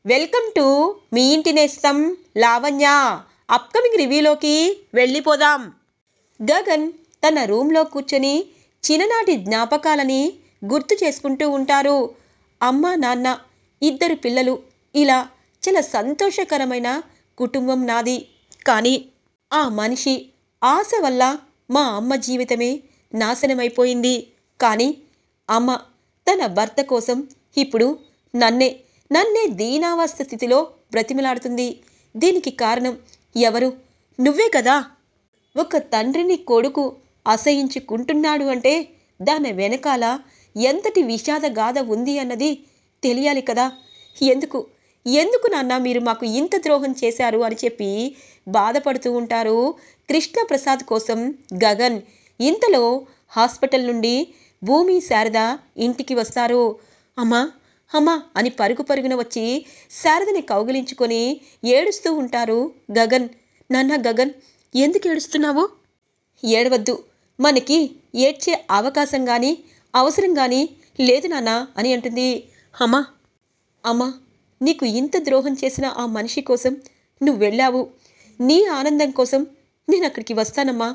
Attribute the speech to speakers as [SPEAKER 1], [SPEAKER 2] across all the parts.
[SPEAKER 1] Welcome to me ఇంటి నేస్తం Lavanya. Upcoming రివ్యూలోకి వెళ్ళిపోదాం. గగన్ తన రూమ్లో కూర్చొని చిన్ననాటి జ్ఞాపకాలని గుర్తు చేసుకుంటూ ఉంటారు. అమ్మ నాన్న, ఇద్దరు పిల్లలు, ఇలా చాలా సంతోషకరమైన కుటుంబం నాది. కానీ ఆ మనిషి ఆశ వల్ల మా అమ్మ జీవితమే నాశనమైపోయింది. కానీ అమ్మ తన భర్త కోసం ఇప్పుడు నన్నే దీనావస్థ స్థితిలో బ్రతిమలాడుతుంది. దీనికి కారణం ఎవరు? నువ్వే కదా. ఒక తండ్రిని కొడుకు అసహించుకుంటున్నాడు అంటే దాని వెనకాల ఎంతటి విషాద గాథ ఉంది అన్నది తెలియాలి కదా. ఎందుకు నాన్న మీరు మాకు ఇంత ద్రోహం చేశారు అని చెప్పి బాధపడుతూ ఉంటారు కృష్ణప్రసాద్ కోసం గగన్. ఇంతలో హాస్పిటల్ నుండి భూమి శారద ఇంటికి వస్తారు. అమ్మా అని పరుగున వచ్చి శారదని కౌగిలించుకొని ఏడుస్తూ ఉంటారు గగన్. నాన్న గగన్, ఎందుకు ఏడుస్తున్నావు? ఏడవద్దు, మనకి ఏడ్చే అవకాశం కానీ అవసరం కానీ లేదు నాన్న అని అంటుంది. అమ్మా నీకు ఇంత ద్రోహం చేసిన ఆ మనిషి కోసం నువ్వు వెళ్ళావు. నీ ఆనందం కోసం నేను అక్కడికి వస్తానమ్మా,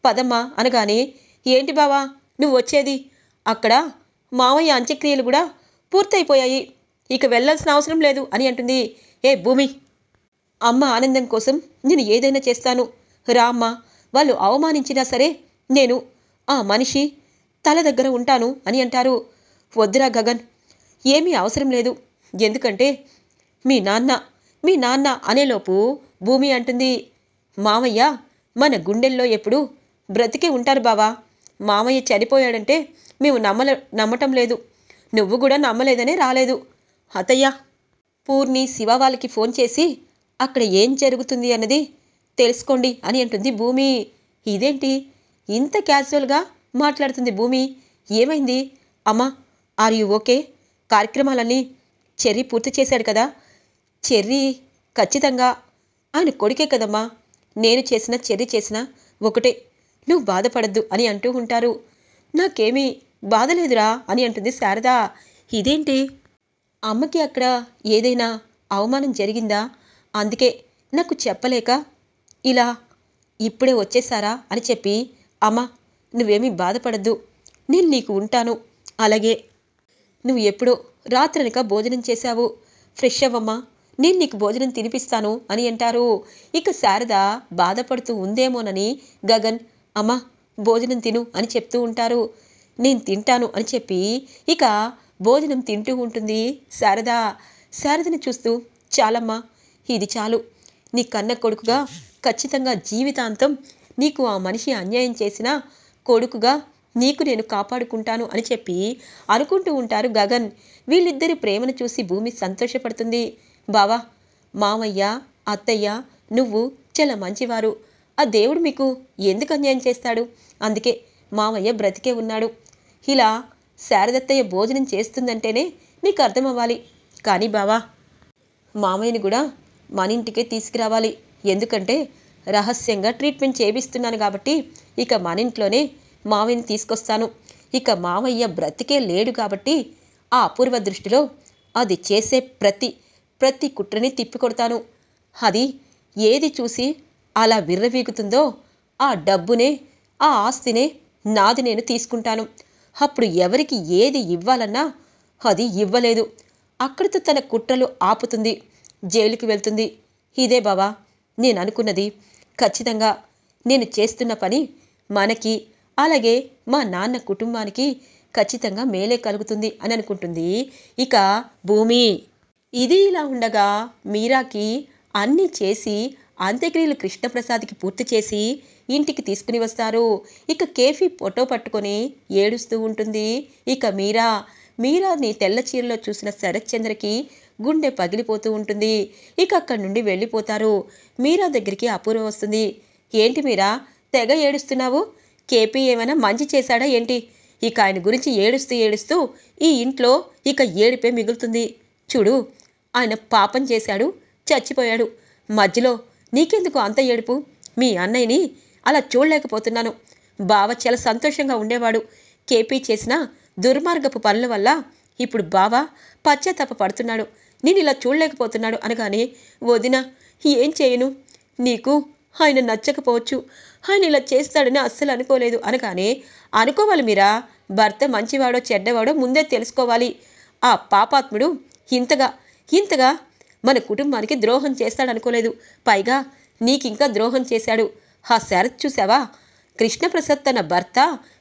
[SPEAKER 1] పదమ్మా అనగానే, ఏంటి బావా నువ్వు వచ్చేది? అక్కడ మావయ్య అంత్యక్రియలు కూడా పూర్తయిపోయాయి, ఇక వెళ్ళాల్సిన అవసరం లేదు అని అంటుంది. ఏ భూమి, అమ్మ ఆనందం కోసం నేను ఏదైనా చేస్తాను, రా అమ్మా. వాళ్ళు అవమానించినా సరే నేను ఆ మనిషి తల దగ్గర ఉంటాను అని అంటారు. వద్దురా గగన్, ఏమీ అవసరం లేదు. ఎందుకంటే మీ నాన్న అనేలోపు భూమి అంటుంది, మామయ్య మన గుండెల్లో ఎప్పుడు బ్రతికే ఉంటారు బావా. మామయ్య చనిపోయాడంటే మేము నమ్మటం లేదు, నువ్వు కూడా నమ్మలేదనే రాలేదు. అత్తయ్య, పూర్ణి శివ వాళ్ళకి ఫోన్ చేసి అక్కడ ఏం జరుగుతుంది అన్నది తెలుసుకోండి అని అంటుంది భూమి. ఇదేంటి ఇంత క్యాజువల్గా మాట్లాడుతుంది భూమి? ఏమైంది? అమ్మా ఆర్ యు ఓకే? కార్యక్రమాలన్నీ చెర్రీ పూర్తి చేశాడు కదా. చెర్రీ ఖచ్చితంగా ఆయన కొడుకే కదమ్మా. నేను చేసినా చెర్రీ చేసినా ఒకటే, నువ్వు బాధపడద్దు అని అంటూ ఉంటారు. నాకేమీ బాధలేదురా అని అంటుంది శారద. ఇదేంటి, అమ్మకి అక్కడ ఏదైనా అవమానం జరిగిందా? అందుకే నాకు చెప్పలేక ఇలా ఇప్పుడే వచ్చేసారా అని చెప్పి, అమ్మ నువ్వేమీ బాధపడద్దు, నేను నీకు ఉంటాను. అలాగే నువ్వు ఎప్పుడో రాత్రనక భోజనం చేశావు, ఫ్రెష్ అవ్వమ్మా, నేను నీకు భోజనం తినిపిస్తాను అని అంటారు. ఇక శారద బాధపడుతూ ఉందేమోనని గగన్, అమ్మ భోజనం తిను అని చెప్తూ ఉంటారు. నేను తింటాను అని చెప్పి ఇక భోజనం తింటూ ఉంటుంది శారద. శారదని చూస్తూ, చాలమ్మా, ఇది చాలు. నీ కన్న కొడుకుగా ఖచ్చితంగా జీవితాంతం నీకు ఆ మనిషి అన్యాయం చేసిన కొడుకుగా నీకు నేను కాపాడుకుంటాను అని చెప్పి అనుకుంటూ ఉంటారు గగన్. వీళ్ళిద్దరి ప్రేమను చూసి భూమి సంతోషపడుతుంది. బావా, మామయ్య, అత్తయ్య, నువ్వు చాలా మంచివారు. ఆ దేవుడు మీకు ఎందుకు అన్యాయం చేస్తాడు? అందుకే మామయ్య బ్రతికే ఉన్నాడు. ఇలా శారదత్తయ్య భోజనం చేస్తుందంటేనే నీకు అర్థమవ్వాలి. కానీ బావా, మామయ్యని కూడా మన ఇంటికే తీసుకురావాలి. ఎందుకంటే రహస్యంగా ట్రీట్మెంట్ చేపిస్తున్నాను కాబట్టి ఇక మన ఇంట్లోనే మామయ్యని తీసుకొస్తాను. ఇక మామయ్య బ్రతికే లేడు కాబట్టి ఆ అపూర్వ దృష్టిలో అది చేసే ప్రతి కుట్రని తిప్పికొడతాను. అది ఏది చూసి అలా విర్రవీగుతుందో ఆ డబ్బునే, ఆ ఆస్తినే నాది నేను తీసుకుంటాను. అప్పుడు ఎవరికి ఏది ఇవ్వాలన్నా అది ఇవ్వలేదు. అక్కడితో తన కుట్రలు ఆపుతుంది, జైలుకి వెళ్తుంది. ఇదే బావా నేను అనుకున్నది. ఖచ్చితంగా నేను చేస్తున్న పని మనకి, అలాగే మా నాన్న కుటుంబానికి ఖచ్చితంగా మేలే కలుగుతుంది అని అనుకుంటుంది ఇక భూమి. ఇది ఇలా ఉండగా మీరాకి అన్నీ చేసి అంత్యక్రియలు కృష్ణప్రసాద్కి పూర్తి చేసి ఇంటికి తీసుకుని వస్తారు. ఇక కేఫీ ఫోటో పట్టుకొని ఏడుస్తూ ఉంటుంది ఇక మీరాని తెల్ల చీరలో చూసిన శరత్చంద్రకి గుండె పగిలిపోతూ ఉంటుంది. ఇక అక్కడి నుండి వెళ్ళిపోతారు. మీరా దగ్గరికి అపూర్వ వస్తుంది. ఏంటి మీరా తెగ ఏడుస్తున్నావు? కేపీ ఏమైనా మంచి చేశాడా ఏంటి? ఇక ఆయన గురించి ఏడుస్తూ ఈ ఇంట్లో ఇక ఏడిపే మిగులుతుంది. చూడు, ఆయన పాపం చేశాడు, చచ్చిపోయాడు. మధ్యలో నీకెందుకు అంత ఏడుపు? మీ అన్నయ్యని అలా చూడలేకపోతున్నాను. బావ చాలా సంతోషంగా ఉండేవాడు. కేపీ చేసిన దుర్మార్గపు పనుల వల్ల ఇప్పుడు బావ పశ్చాత్తాప పడుతున్నాడు. నేను ఇలా చూడలేకపోతున్నాడు అనగానే, వదిన ఏం చేయను, నీకు ఆయన నచ్చకపోవచ్చు, ఆయన ఇలా చేస్తాడని అస్సలు అనుకోలేదు అనగానే, అనుకోవాలి మీరా, భర్త మంచివాడో చెడ్డవాడో ముందే తెలుసుకోవాలి. ఆ పాపాత్ముడు ఇంతగా ఇంతగా మన కుటుంబానికి ద్రోహం చేస్తాడనుకోలేదు. పైగా నీకింకా ద్రోహం చేశాడు. ఆ శరత్ చూసావా, కృష్ణప్రసాద్ తన భర్త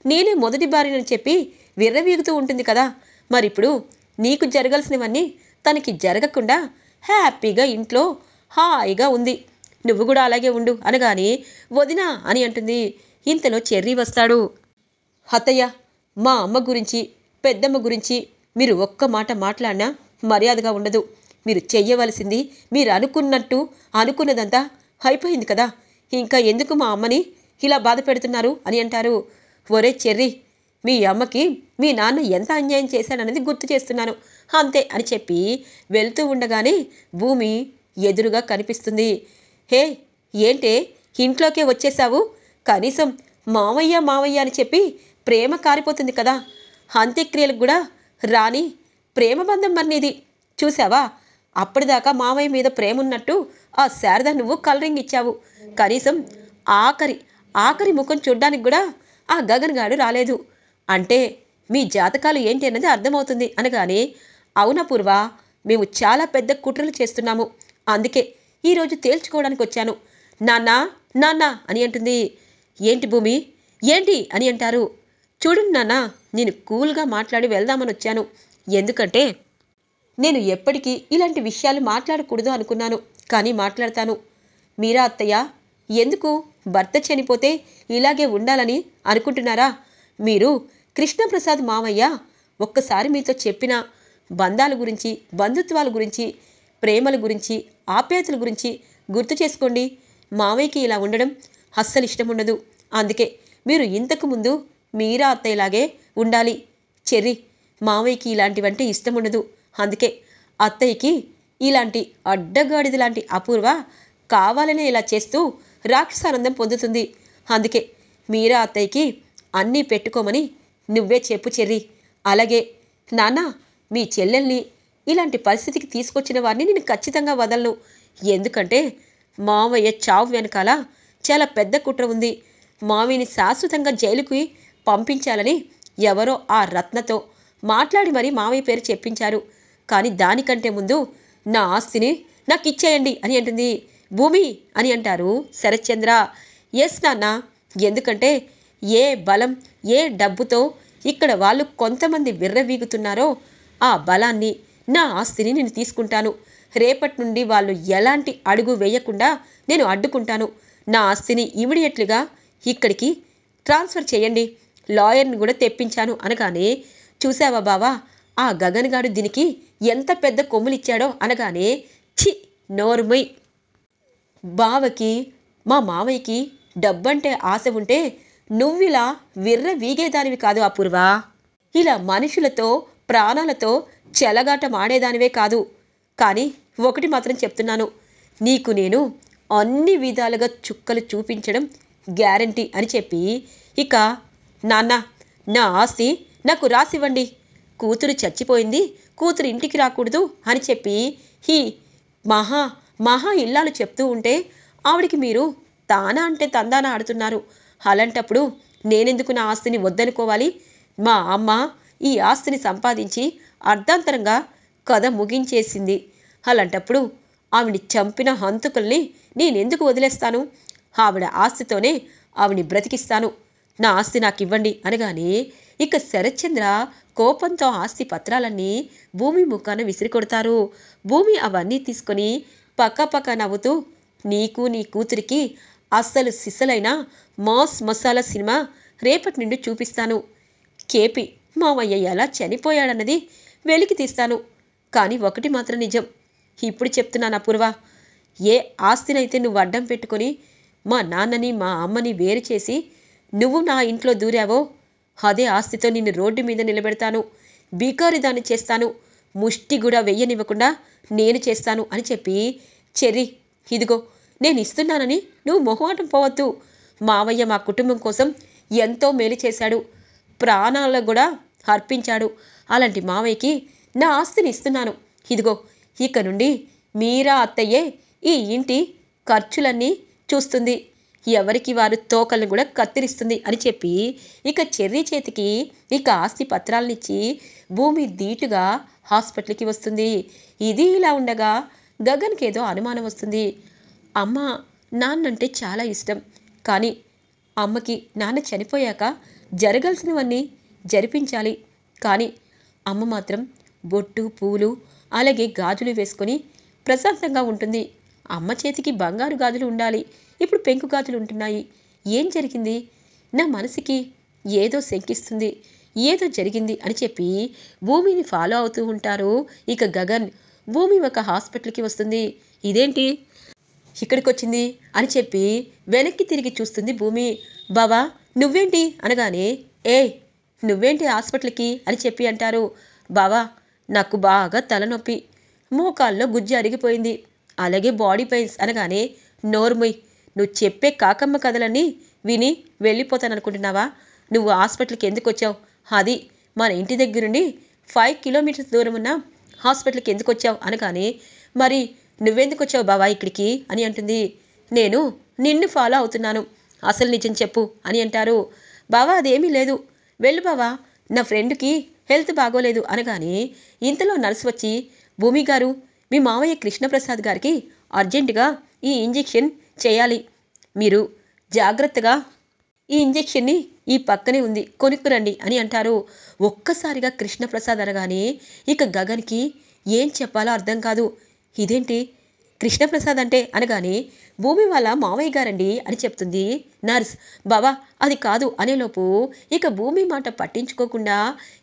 [SPEAKER 1] నేనే మొదటి భార్యనని చెప్పి విర్రవీగుతూ ఉంటుంది కదా. మరిప్పుడు నీకు జరగాల్సినవన్నీ తనకి జరగకుండా హ్యాపీగా ఇంట్లో హాయిగా ఉంది. నువ్వు కూడా అలాగే ఉండు అనగానే, వదినా అని అంటుంది. ఇంతలో చెర్రీ వస్తాడు. అత్తయ్య, మా అమ్మ గురించి పెద్దమ్మ గురించి మీరు ఒక్క మాట మాట్లాడినా మర్యాదగా ఉండదు. మీరు చెయ్యవలసింది మీరు అనుకున్నట్టు అనుకున్నదంతా అయిపోయింది కదా, ఇంకా ఎందుకు మా అమ్మని ఇలా బాధ పెడుతున్నారు అని అంటారు. ఒరే చెర్రీ, మీ అమ్మకి మీ నాన్న ఎంత అన్యాయం చేశాడనేది గుర్తు చేస్తున్నాను అంతే అని చెప్పి వెళ్తూ ఉండగానే భూమి ఎదురుగా కనిపిస్తుంది. హే ఏంటే ఇంట్లోకే వచ్చేసావు, కనీసం మావయ్య మావయ్య అని చెప్పి ప్రేమ కారిపోతుంది కదా, అంత్యక్రియలకు కూడా రాని ప్రేమ బంధం మరినిది చూసావా, అప్పటిదాకా మావయ్య మీద ప్రేమ ఉన్నట్టు ఆ శారద నువ్వు కలరింగ్ ఇచ్చావు, కనీసం ఆఖరి ముఖం చూడ్డానికి కూడా ఆ గగన్ గాడు రాలేదు అంటే మీ జాతకాలు ఏంటి అన్నది అర్థమవుతుంది అనగానే, అవునా పూర్వ, మేము చాలా పెద్ద కుట్రలు చేస్తున్నాము, అందుకే ఈరోజు తేల్చుకోవడానికి వచ్చాను. నాన్నా నాన్నా అని అంటుంది. ఏంటి భూమి ఏంటి అని అంటారు. చూడండి నాన్న, నేను కూల్గా మాట్లాడి వెళ్దామని వచ్చాను. ఎందుకంటే నేను ఎప్పటికీ ఇలాంటి విషయాలు మాట్లాడకూడదు అనుకున్నాను, కానీ మాట్లాడతాను. మీరా అత్తయ్య, ఎందుకు భర్త చనిపోతే ఇలాగే ఉండాలని అనుకుంటున్నారా? మీరు కృష్ణప్రసాద్ మావయ్య ఒక్కసారి మీతో చెప్పిన బంధాల గురించి, బంధుత్వాల గురించి, ప్రేమల గురించి, ఆప్యాయతల గురించి గుర్తు చేసుకోండి. మావయ్యకి ఇలా ఉండడం అస్సలు ఇష్టం ఉండదు. అందుకే మీరు ఇంతకుముందు మీరా అత్తయ్యలాగే ఉండాలి. చెర్రీ, మావయ్యకి ఇలాంటివంటే ఇష్టం ఉండదు. అందుకే అత్తయ్యకి ఇలాంటి అడ్డగాడిది లాంటి అపూర్వ కావాలనే ఇలా చేస్తూ రాక్షసానందం పొందుతుంది. అందుకే మీరా అత్తయ్యకి అన్నీ పెట్టుకోమని నువ్వే చెప్పు చెర్రీ. అలాగే నాన్న, మీ చెల్లెల్ని ఇలాంటి పరిస్థితికి తీసుకొచ్చిన వారిని నేను ఖచ్చితంగా వదలను. ఎందుకంటే మావయ్య చావు వెనకాల చాలా పెద్ద కుట్ర ఉంది. మావయ్యని శాశ్వతంగా జైలుకి పంపించాలని ఎవరో ఆ రత్నతో మాట్లాడి మరీ మావయ్య పేరు చెప్పించారు. కానీ దానికంటే ముందు నా ఆస్తిని నాకు ఇచ్చేయండి అని అంటుంది. భూమి అని అంటారు శరత్చంద్ర. ఎస్ నాన్న, ఎందుకంటే ఏ బలం ఏ డబ్బుతో ఇక్కడ వాళ్ళు కొంతమంది విర్రవీగుతున్నారో ఆ బలాన్ని, నా ఆస్తిని నేను తీసుకుంటాను. రేపటి నుండి వాళ్ళు ఎలాంటి అడుగు వేయకుండా నేను అడ్డుకుంటాను. నా ఆస్తిని ఇమీడియట్లీగా ఇక్కడికి ట్రాన్స్ఫర్ చేయండి, లాయర్ని కూడా తెప్పించాను అనగానే, చూసావా బావా, ఆ గగన్ గాడు దీనికి ఎంత పెద్ద కొమ్ములిచ్చాడో అనగానే, ఛీ నోర్మై, బావకి మా మావయ్యకి డబ్బంటే ఆశ ఉంటే నువ్విలా విర్ర వీగేదానివి కాదు అపూర్వ. ఇలా మనుషులతో ప్రాణాలతో చెలగాట మాడేదానివే కాదు. కానీ ఒకటి మాత్రం చెప్తున్నాను, నీకు నేను అన్ని విధాలుగా చుక్కలు చూపించడం గ్యారంటీ అని చెప్పి, ఇక నాన్న, నా ఆస్తి నాకు రాసివ్వండి, కూతురు చచ్చిపోయింది, కూతురు ఇంటికి రాకూడదు అని చెప్పి ఈ మహా ఇల్లాలు చెప్తూ ఉంటే ఆవిడికి మీరు తానా అంటే తందానా ఆడుతున్నారు. అలాంటప్పుడు నేనెందుకు నా ఆస్తిని వద్దనుకోవాలి? మా అమ్మ ఈ ఆస్తిని సంపాదించి అర్ధాంతరంగా కథ ముగించేసింది. అలాంటప్పుడు ఆవిని చంపిన హంతకుల్ని నేనెందుకు వదిలేస్తాను? ఆవిడ ఆస్తితోనే ఆవిని బ్రతికిస్తాను. నా ఆస్తి నాకు ఇవ్వండి అనగానే, ఇక శరత్చంద్ర కోపంతో ఆస్తి పత్రాలన్నీ భూమి ముఖాన విసిరికొడతారు. భూమి అవన్నీ తీసుకొని పక్క నవ్వుతూ, నీకు నీ కూతురికి అస్సలు సిస్సలైన మాస్ మసాలా సినిమా రేపటి నుండి చూపిస్తాను. కేపి మావయ్య ఎలా చనిపోయాడన్నది వెలికి తీస్తాను. కానీ ఒకటి మాత్రం నిజం, ఇప్పుడు చెప్తున్నాను అపూర్వ, ఏ ఆస్తినైతే నువ్వు అడ్డం పెట్టుకొని మా నాన్నని మా అమ్మని వేరు చేసి నువ్వు నా ఇంట్లో దూరావో అదే ఆస్తితో నిన్ను రోడ్డు మీద నిలబెడతాను, బీకారిదాన్ని చేస్తాను, ముష్టి కూడా వెయ్యనివ్వకుండా నేను చేస్తాను అని చెప్పి, చెర్రీ ఇదిగో నేను ఇస్తున్నానని నువ్వు మొహమాటం పోవద్దు. మావయ్య మా కుటుంబం కోసం ఎంతో మేలు చేశాడు, ప్రాణాలను కూడా అర్పించాడు. అలాంటి మావయ్యకి నా ఆస్తిని ఇస్తున్నాను. ఇదిగో ఇక నుండి మీరా అత్తయ్యే ఈ ఇంటి ఖర్చులన్నీ చూస్తుంది, ఎవరికి వారు తోకలను కూడా కత్తిరిస్తుంది అని చెప్పి ఇక చెర్రీ చేతికి ఇక ఆస్తి పత్రాలనిచ్చి భూమి ధీటుగా హాస్పిటల్కి వస్తుంది. ఇది ఇలా ఉండగా గగన్కి ఏదో అనుమానం వస్తుంది. అమ్మ నాన్నంటే చాలా ఇష్టం, కానీ అమ్మకి నాన్న చనిపోయాక జరగాల్సినవన్నీ జరిపించాలి, కానీ అమ్మ మాత్రం బొట్టు పూలు అలాగే గాజులు వేసుకొని ప్రశాంతంగా ఉంటుంది. అమ్మ చేతికి బంగారు గాజులు ఉండాలి, ఇప్పుడు పెంకు గాజులు ఉంటున్నాయి. ఏం జరిగింది? నా మనసుకి ఏదో శంకిస్తుంది, ఏదో జరిగింది అని చెప్పి భూమిని ఫాలో అవుతూ ఉంటారు ఇక గగన్. భూమి ఒక హాస్పిటల్కి వస్తుంది. ఇదేంటి ఇక్కడికి వచ్చింది అని చెప్పి వెనక్కి తిరిగి చూస్తుంది భూమి. బావా నువ్వేంటి అనగానే, ఏ నువ్వేంటి హాస్పిటల్కి అని చెప్పి అంటారు. బావా నాకు బాగా తలనొప్పి, మోకాల్లో గుజ్జు అరిగిపోయింది, అలాగే బాడీ పెయిన్స్ అనగానే, నోర్ముయ్, నువ్వు చెప్పే కాకమ్మ కథలన్నీ విని వెళ్ళిపోతాననుకుంటున్నావా? నువ్వు హాస్పిటల్కి ఎందుకు వచ్చావు? అది మన ఇంటి దగ్గర నుండి 5 కిలోమీటర్స్ దూరం ఉన్న హాస్పిటల్కి ఎందుకు వచ్చావు అనగానే, మరి నువ్వెందుకు వచ్చావు బావా ఇక్కడికి అని అంటుంది. నేను నిన్ను ఫాలో అవుతున్నాను, అసలు నిజం చెప్పు అని అంటారు. బావా అదేమీ లేదు, వెళ్ళు బావా, నా ఫ్రెండ్కి హెల్త్ బాగోలేదు అనగానే ఇంతలో నర్సు వచ్చి, భూమి గారు మీ మావయ్య కృష్ణప్రసాద్ గారికి అర్జెంటుగా ఈ ఇంజెక్షన్ చేయాలి, మీరు జాగ్రత్తగా ఈ ఇంజెక్షన్ని ఈ పక్కనే ఉంది కొనుక్కురండి అని అంటారు. ఒక్కసారిగా కృష్ణప్రసాద్ అనగానే ఇక గగన్కి ఏం చెప్పాలో అర్థం కాదు. ఇదేంటి కృష్ణప్రసాద్ అంటే అనగానే, భూమి వాళ్ళ మావయ్య గారండి అని చెప్తుంది నర్స్. బావా అది కాదు అనేలోపు ఇక భూమి మాట పట్టించుకోకుండా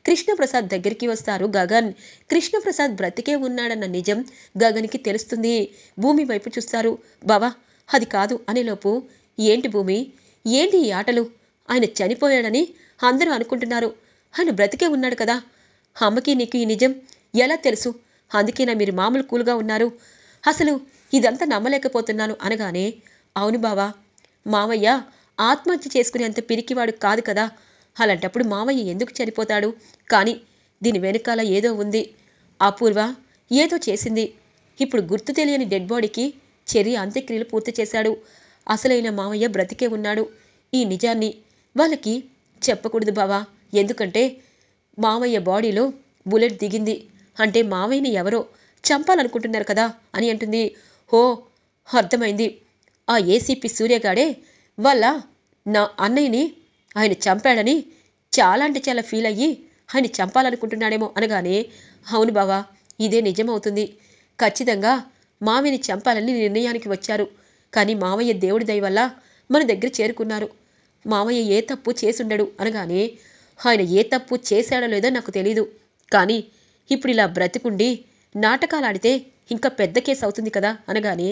[SPEAKER 1] కృష్ణప్రసాద్ దగ్గరికి వస్తారు గగన్. కృష్ణప్రసాద్ బ్రతికే ఉన్నాడన్న నిజం గగన్కి తెలుస్తుంది. భూమి వైపు చూస్తారు. బావా అది కాదు అనేలోపు, ఏంటి భూమి, ఏంటి ఈ ఆటలు? ఆయన చనిపోయాడని అందరూ అనుకుంటున్నారు, ఆయన బ్రతికే ఉన్నాడు కదా. అమ్మకి నీకు ఈ నిజం ఎలా తెలుసు? అందుకేనా మీరు మామూలు కూల్గా ఉన్నారు? అసలు ఇదంతా నమ్మలేకపోతున్నాను అనగానే, అవును బావా, మావయ్య ఆత్మహత్య చేసుకునేంత పిరికివాడు కాదు కదా, అలాంటప్పుడు మావయ్య ఎందుకు చనిపోతాడు? కానీ దీని వెనుకాల ఏదో ఉంది, అపూర్వ ఏదో చేసింది. ఇప్పుడు గుర్తు తెలియని డెడ్ బాడీకి చెర్రీ అంత్యక్రియలు పూర్తి చేశాడు. అసలైన మావయ్య బ్రతికే ఉన్నాడు. ఈ నిజాన్ని వాళ్ళకి చెప్పకూడదు బావా, ఎందుకంటే మావయ్య బాడీలో బుల్లెట్ దిగింది అంటే మావయ్యని ఎవరో చంపాలనుకుంటున్నారు కదా అని అంటుంది. ఓ అర్థమైంది, ఆ ఏసీపీ సూర్యగాడే వాళ్ళ నా అన్నయ్యని ఆయన చంపాడని చాలా అంటే చాలా ఫీల్ అయ్యి ఆయన చంపాలనుకుంటున్నాడేమో అనగానే, అవును బావా ఇదే నిజమవుతుంది, ఖచ్చితంగా మావయ్యని చంపాలని నిర్ణయానికి వచ్చారు. కానీ మావయ్య దేవుడి దయ వల్ల మన దగ్గర చేరుకున్నారు. మావయ్య ఏ తప్పు చేసుండడు అనగానే, ఆయన ఏ తప్పు చేశాడో లేదో నాకు తెలీదు, కానీ ఇప్పుడు ఇలా బ్రతికుండి నాటకాలు ఆడితే ఇంకా పెద్ద కేసు అవుతుంది కదా అనగానే,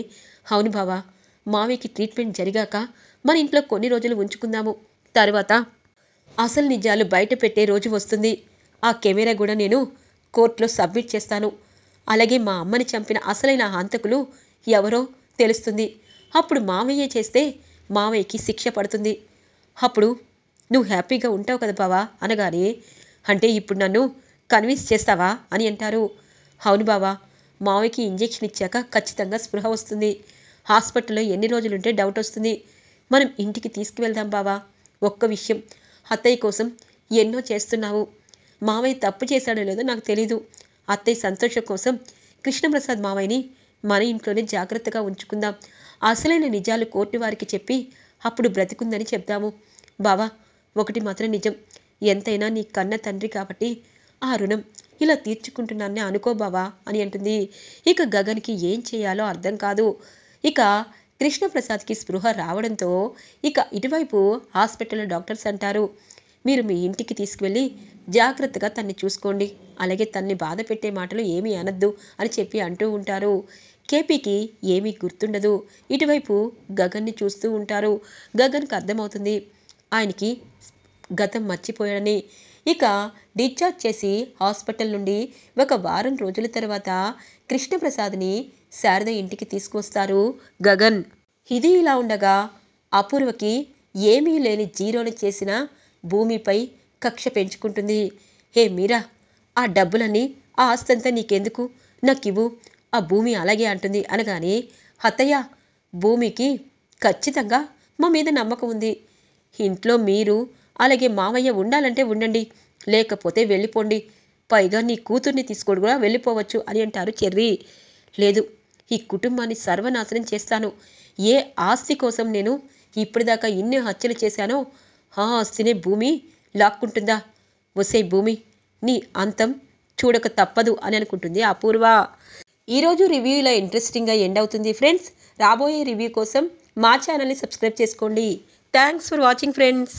[SPEAKER 1] అవును బావా, మావయ్యకి ట్రీట్మెంట్ జరిగాక మన ఇంట్లో కొన్ని రోజులు ఉంచుకుందాము, తర్వాత అసలు నిజాలు బయట పెట్టే రోజు వస్తుంది. ఆ కెమెరా కూడా నేను కోర్టులో సబ్మిట్ చేస్తాను. అలాగే మా అమ్మని చంపిన అసలైన హంతకులు ఎవరో తెలుస్తుంది. అప్పుడు మావయ్య చేస్తే మావయ్యకి శిక్ష పడుతుంది. అప్పుడు నువ్వు హ్యాపీగా ఉంటావు కదా బావా అనగానే, అంటే ఇప్పుడు నన్ను కన్విన్స్ చేస్తావా అని అంటారు. అవును బావా, మావయ్యకి ఇంజెక్షన్ ఇచ్చాక ఖచ్చితంగా స్పృహ వస్తుంది. హాస్పిటల్లో ఎన్ని రోజులుంటే డౌట్ వస్తుంది. మనం ఇంటికి తీసుకువెళ్దాం బావా. ఒక్క విషయం, అత్తయ్య కోసం ఎన్నో చేస్తున్నావు, మావయ్య తప్పు చేశాడో లేదో నాకు తెలీదు. అత్తయ్య సంతోషం కోసం కృష్ణప్రసాద్ మావయ్యని మన ఇంట్లోనే జాగ్రత్తగా ఉంచుకుందాం. అసలైన నిజాలు కోర్టు వారికి చెప్పి అప్పుడు బ్రతికుందని చెప్దాము. బావా ఒకటి మాత్రం నిజం, ఎంతైనా నీ కన్న తండ్రి కాబట్టి ఆ రుణం ఇలా తీర్చుకుంటున్నానే అనుకో బావా అని అంటుంది. ఇక గగన్కి ఏం చేయాలో అర్థం కాదు. ఇక కృష్ణప్రసాద్కి స్పృహ రావడంతో ఇక ఇటువైపు హాస్పిటల్లో డాక్టర్స్ అంటారు, మీరు మీ ఇంటికి తీసుకువెళ్ళి జాగ్రత్తగా తన్ని చూసుకోండి, అలాగే తన్ని బాధ పెట్టే మాటలు ఏమీ అనద్దు అని చెప్పి అంటూ ఉంటారు. కేపీకి ఏమీ గుర్తుండదు. ఇటువైపు గగన్ని చూస్తూ ఉంటారు. గగన్కి అర్థమవుతుంది ఆయనకి గతం మర్చిపోయాడని. ఇక డిశ్చార్జ్ చేసి హాస్పిటల్ నుండి ఒక వారం రోజుల తర్వాత కృష్ణప్రసాద్ని శారద ఇంటికి తీసుకొస్తారు గగన్. ఇది ఇలా ఉండగా అపూర్వకి ఏమీ లేని జీరోని చేసిన భూమిపై కక్ష పెంచుకుంటుంది. హే మీరా, ఆ డబ్బులన్నీ ఆ ఆస్తంతా నీకెందుకు, నాకివ్వు, ఆ భూమి అలాగే అంటుంది. అనగానే అత్తయ్య, భూమికి ఖచ్చితంగా మా మీద నమ్మకం ఉంది. ఇంట్లో మీరు అలాగే మావయ్య ఉండాలంటే ఉండండి, లేకపోతే వెళ్ళిపోండి. పైగా నీ కూతుర్ని తీసుకొని కూడా వెళ్ళిపోవచ్చు అని అంటారు చెర్రీ. లేదు, ఈ కుటుంబాన్ని సర్వనాశనం చేస్తాను. ఏ ఆస్తి కోసం నేను ఇప్పటిదాకా ఇన్ని హత్యలు చేశానో ఆ ఆస్తినే భూమి లాక్కుంటుందా? ఒసే భూమి, నీ అంతం చూడక తప్పదు అని అనుకుంటుంది అపూర్వ. ఈరోజు రివ్యూ ఇలా ఇంట్రెస్టింగ్గా ఎండ్ అవుతుంది ఫ్రెండ్స్. రాబోయే రివ్యూ కోసం మా ఛానల్ని సబ్స్క్రైబ్ చేసుకోండి. Thanks for watching friends.